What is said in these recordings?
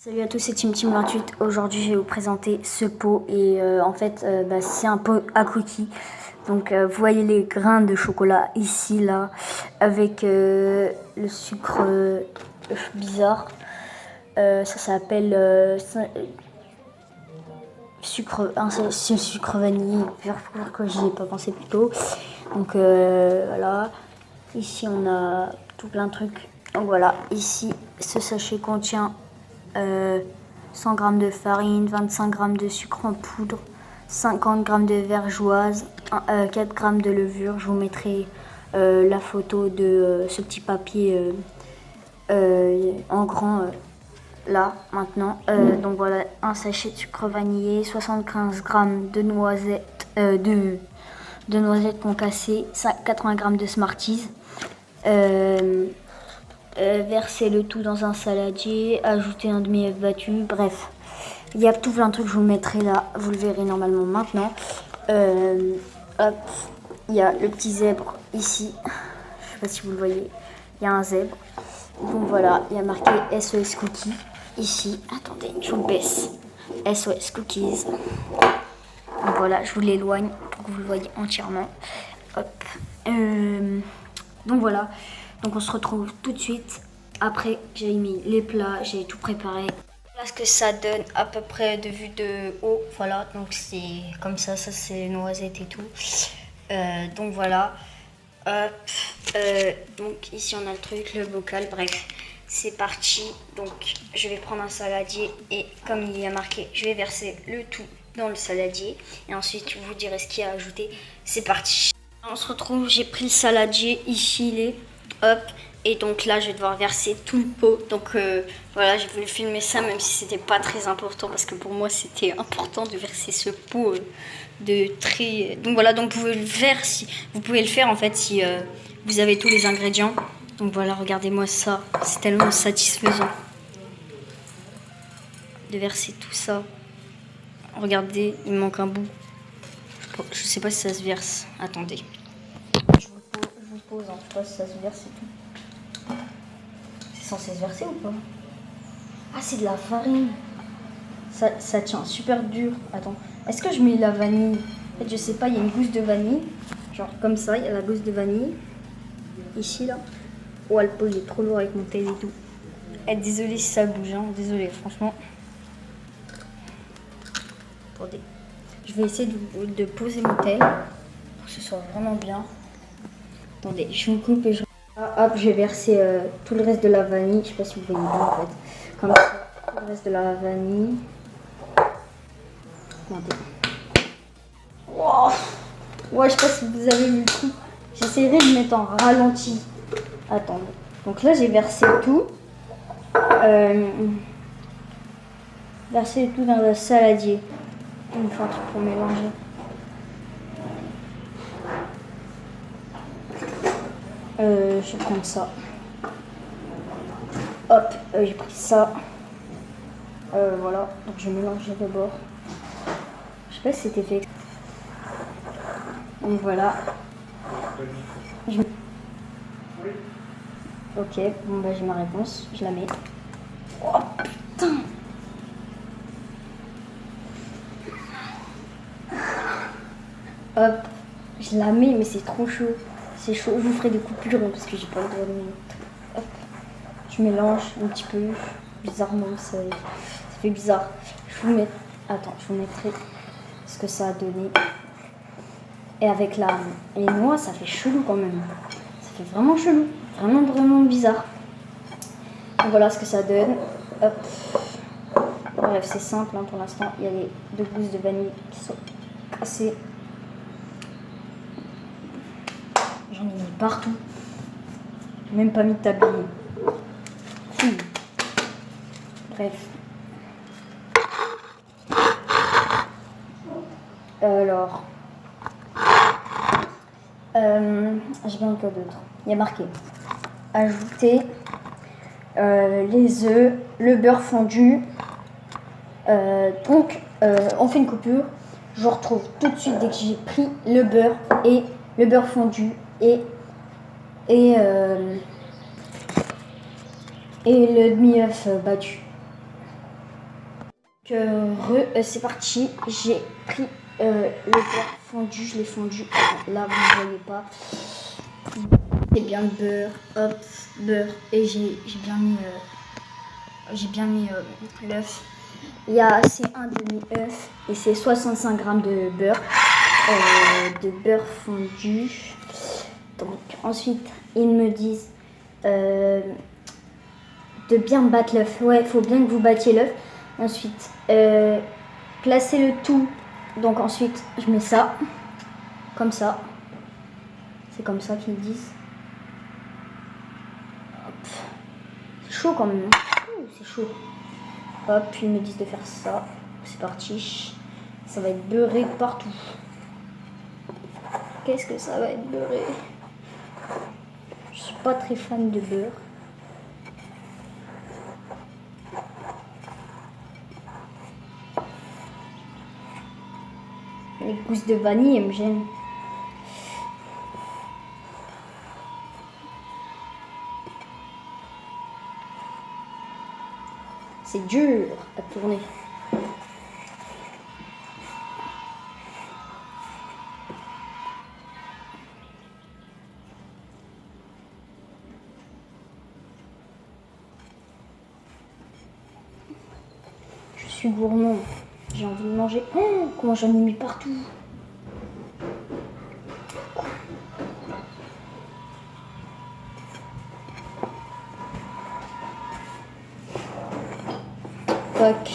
Salut à tous, c'est Tim28. Aujourd'hui, je vais vous présenter ce pot et en fait, c'est un pot à cookies. Donc, vous voyez les grains de chocolat ici, là, avec le sucre bizarre. Ça s'appelle c'est sucre vanille. Pourquoi j'y ai pas pensé plus tôt. Donc voilà. Ici, on a tout plein de trucs. Donc voilà, ici, ce sachet contient 100 g de farine, 25 g de sucre en poudre, 50 g de vergeoise, 4 g de levure. Je vous mettrai la photo de ce petit papier en grand là maintenant. Donc voilà, un sachet de sucre vanillé, 75 g de noisettes, de noisettes concassées, 80 g de Smarties. Verser le tout dans un saladier, ajouter un demi-œuf battu, bref. Il y a tout plein de trucs, je vous le mettrai là, vous le verrez normalement maintenant. Hop, il y a le petit zèbre ici, je sais pas si vous le voyez, il y a un zèbre. Donc voilà, il y a marqué SOS Cookies ici. Attendez, je vous baisse. SOS Cookies. Donc voilà, je vous l'éloigne pour que vous le voyez entièrement. Hop. Donc voilà. Donc on se retrouve tout de suite après que j'ai mis les plats, j'ai tout préparé. Voilà ce que ça donne à peu près de vue de haut. Voilà, donc c'est comme ça c'est noisettes et tout. Donc voilà. Hop. Donc ici on a le truc, le bocal, bref. C'est parti. Donc je vais prendre un saladier et comme il y a marqué, je vais verser le tout dans le saladier. Et ensuite je vous dirai ce qu'il y a à ajouter. C'est parti. On se retrouve, j'ai pris le saladier, ici il est. Hop, et donc là je vais devoir verser tout le pot. Donc voilà, j'ai voulu filmer ça même si c'était pas très important parce que pour moi c'était important de verser ce pot de très. Donc voilà, donc vous pouvez le faire si vous pouvez le faire en fait si vous avez tous les ingrédients. Donc voilà, regardez-moi ça, c'est tellement satisfaisant de verser tout ça. Regardez, il me manque un bout. Je sais pas si ça se verse. Attendez. Je vous pose, hein. Je sais pas si ça se verse et tout. C'est censé se verser ou pas? Ah, c'est de la farine. Ça tient super dur. Attends, est-ce que je mets la vanille? En fait, je sais pas, il y a une gousse de vanille. Genre comme ça, il y a la gousse de vanille. Ici, là. Oh, le pot, il est trop lourd avec mon tel et tout. Eh, désolé si ça bouge, hein. Désolé, franchement. Attendez. Je vais essayer de poser mon tel pour que ce soit vraiment bien. Attendez, je vous coupe et je... Ah, hop, je vais verser tout le reste de la vanille. Je sais pas si vous voyez bien en fait. Comme ça, tout le reste de la vanille. Attendez. Wow. Ouais, je sais pas si vous avez vu le truc. J'essaierai de mettre en ralenti. Attendez. Donc là, j'ai versé tout. Versé tout dans le saladier. Il me faut un truc pour mélanger. Je vais prendre ça. Hop, j'ai pris ça. Voilà, donc je vais mélanger d'abord. Je sais pas si c'était fait. Donc voilà. Ok, bon bah j'ai ma réponse, je la mets. Oh putain! Hop, je la mets, mais c'est trop chaud. C'est chaud, je vous ferai des coupures parce que j'ai pas le droit de mettre. Hop, je mélange un petit peu. Bizarrement, ça fait bizarre. Je vous mets. Attends, je vous mettrai ce que ça a donné. Et avec les noix, ça fait chelou quand même. Ça fait vraiment chelou. Vraiment, vraiment bizarre. Donc voilà ce que ça donne. Hop. Bref, c'est simple hein, pour l'instant. Il y a les 2 gousses de vanille qui sont cassées. J'en ai mis partout. J'ai même pas mis de tablier. Bref. Alors. J'ai bien quoi d'autre. Il y a marqué. Ajouter les œufs, le beurre fondu. Donc, on fait une coupure. Je retrouve tout de suite dès que j'ai pris le beurre et le beurre fondu et le demi-œuf battu. C'est parti, j'ai pris le beurre fondu, je l'ai fondu. Là, vous ne voyez pas. C'est bien le beurre, hop, beurre. Et j'ai bien mis l'œuf. C'est un demi-œuf et c'est 65 grammes de beurre fondu. Donc ensuite, ils me disent de bien battre l'œuf. Ouais, il faut bien que vous battiez l'œuf. Ensuite, placez le tout. Donc ensuite, je mets ça, comme ça. C'est comme ça qu'ils disent. Hop. C'est chaud quand même. C'est chaud. Hop, ils me disent de faire ça. C'est parti. Ça va être beurré partout. Qu'est-ce que ça va être beurré? Je suis pas très fan de beurre. Les gousses de vanille, elles me gênent. C'est dur à tourner. Je suis gourmand. J'ai envie de manger. Oh, comment j'en ai mis partout. Tac,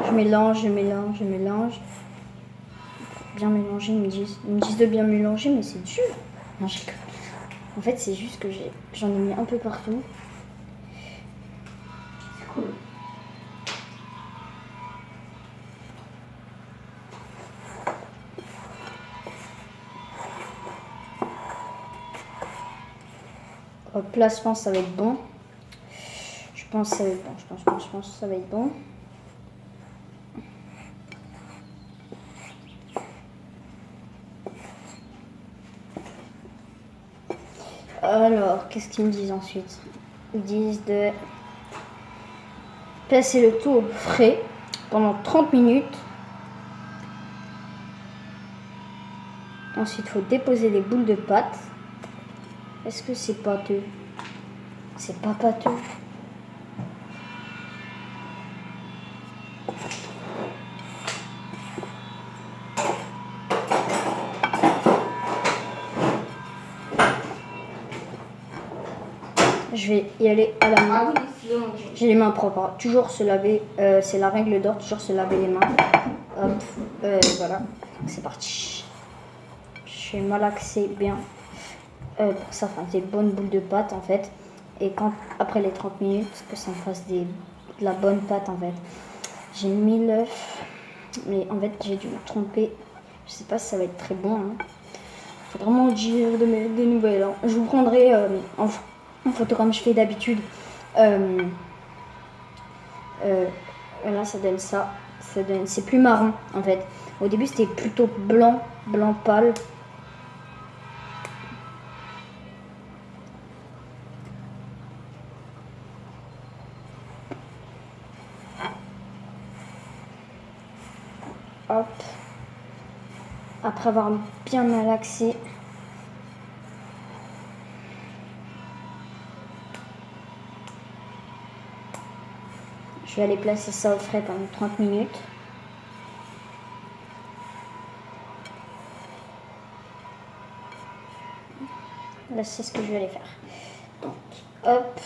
je mélange. Bien mélanger, ils me disent de bien mélanger, mais c'est dur. Non, en fait, c'est juste que j'en ai mis un peu partout. C'est cool. Hop là, je pense que ça va être bon. Je pense que ça va être bon. Alors, qu'est-ce qu'ils me disent ensuite? Ils disent de placer le tout au frais pendant 30 minutes. Ensuite, il faut déposer les boules de pâte. Est-ce que c'est pâteux? C'est pas pâteux. Je vais y aller à la main. J'ai les mains propres. Hein. Toujours se laver, c'est la règle d'or, toujours se laver les mains. Hop, voilà, c'est parti. Je vais malaxer bien pour ça faire des bonnes boules de pâte en fait. Et après les 30 minutes, que ça me fasse de la bonne pâte en fait. J'ai mis l'œuf, mais en fait j'ai dû me tromper. Je sais pas si ça va être très bon. Hein. Faut vraiment dire des nouvelles. Hein. Je vous prendrai en photo comme je fais d'habitude. Là ça donne ça. C'est plus marron en fait. Au début c'était plutôt blanc pâle. Hop. Après avoir bien malaxé. Je vais aller placer ça au frais pendant 30 minutes. Là, c'est ce que je vais aller faire. Donc, hop,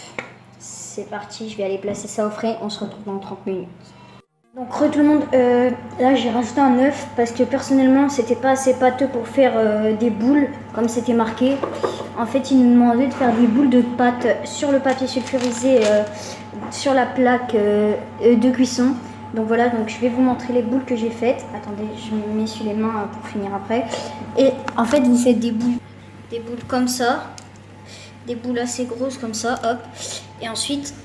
c'est parti. Je vais aller placer ça au frais. On se retrouve dans 30 minutes. Donc, tout le monde, là, j'ai rajouté un œuf parce que personnellement, c'était pas assez pâteux pour faire des boules, comme c'était marqué. En fait, ils nous demandaient de faire des boules de pâte sur le papier sulfurisé, sur la plaque de cuisson. Donc voilà, donc je vais vous montrer les boules que j'ai faites. Attendez, je m'essuie les mains pour finir après. Et en fait, vous faites des boules comme ça, des boules assez grosses comme ça, hop. Et ensuite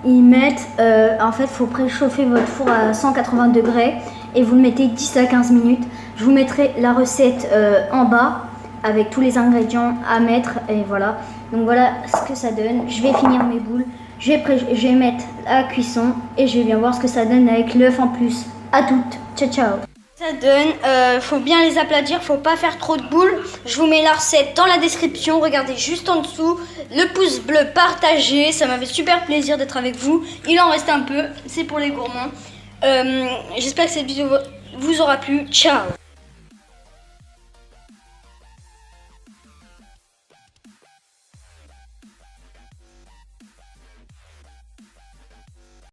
ils mettent, en fait, il faut préchauffer votre four à 180 degrés et vous le mettez 10 à 15 minutes. Je vous mettrai la recette en bas avec tous les ingrédients à mettre et voilà. Donc voilà ce que ça donne. Je vais finir mes boules. Je vais mettre la cuisson et je vais bien voir ce que ça donne avec l'œuf en plus. À toutes, ciao ciao. Ça donne, faut bien les aplatir, faut pas faire trop de boules. Je vous mets la recette dans la description, regardez juste en dessous. Le pouce bleu partagé, ça m'a fait super plaisir d'être avec vous. Il en reste un peu, c'est pour les gourmands. J'espère que cette vidéo vous aura plu. Ciao.